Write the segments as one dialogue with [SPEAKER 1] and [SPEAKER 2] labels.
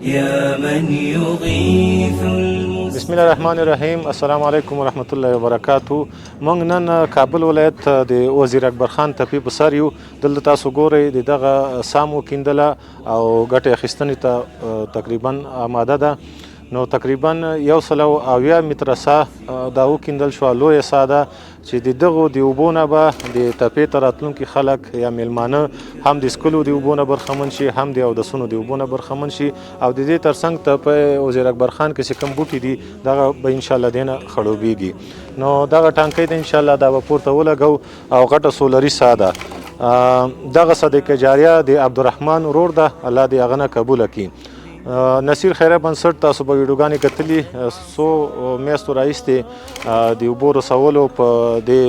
[SPEAKER 1] يا من يغيث
[SPEAKER 2] بسم الله الرحمن الرحیم. السلام علیکم ورحمت الله وبرکاتو. موږ نن کابل ولایت د وزیر اکبر خان تپې په سر یو. دلته تاسو ګورئ د دغه سامو کیندله او ګټې اخیستنې ته تقریبا آماده ده. نو تقریبا 170 متره ساه دا وکیندل شوه، لویه ساه ده چې د دغو د اوبو نه به د تپې ته راتلونکي خلک یا میلمانه هم د څښلو د اوبو نه برخمن شي، هم د اودسونو د اوبو نه برخمن شي. او د دې ترڅنګ ته په وزیر اکبر خان کې چې کوم بوټي دي دغه به انشاءالله دې نه خړوبېږي. نو دغه ټانکۍ ته انشاءالله دا به پورته ولګو او غټه سولري ساه ده. دغه صدقه جاریه د عبدالرحمن ورور ده، الله دې هغه نه قبوله کړي. نصیر خیریه بنسټ تاسو به ویډیوګانې کتلي، څو میاشتو راهیسې د اوبو رسولو په دې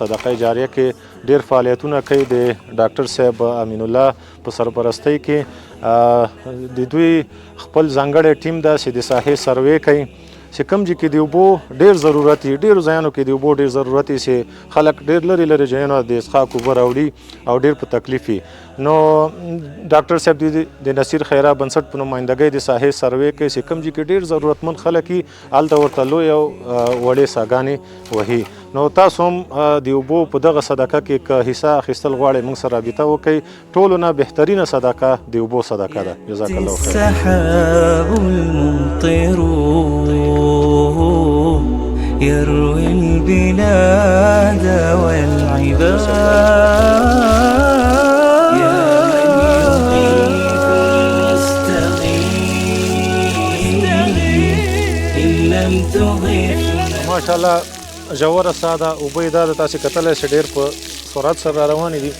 [SPEAKER 2] صدقه جاریه کې ډېر فعالیتونه کوي. د ډاکټر صاحب امین الله په سرپرستۍ کې د دوی خپل ځانګړی ټیم ده چې د ساحې سروې کوي چې کوم ځای کې د اوبو ډېر ضرورت وي، ډېرو ځایونو کې د اوبو ډېر ضرورت وي چې خلک ډېر لرې لرې ځایونه د څښاک اوبه راوړي او ډېر په تکلیف وي. نو ډاکټر صاحب د نصیر خیریه بنسټ په نمایندګۍ د ساحې سروې کوي چې کوم ځای کې ډېر ضرورتمند خلک وي هلته ورته لویې او وړې ساګانې وهي. نو تاسو هم د اوبو په دغه صدقه کې که حصه اخیستل غواړئ موږ سره رابطه وکړئ. ټولو نه بهترینه صدقه د اوبو صدقه ده. جزاک الله خیر.
[SPEAKER 1] السحاب الممطر يروي البلاد والعباد يا من يغيث المستغيث إن لم تغث.
[SPEAKER 2] ماشاءالله ژوره ساه ده، اوبه یې دا ده تاسې کتلی شئ ډېر په سرعت سره روانې دي.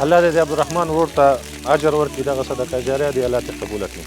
[SPEAKER 2] الله دې د عبدالرحمن ورور ته اجر ورکړي، دغه صدقه جاریه دی الله ترې قبوله کړي.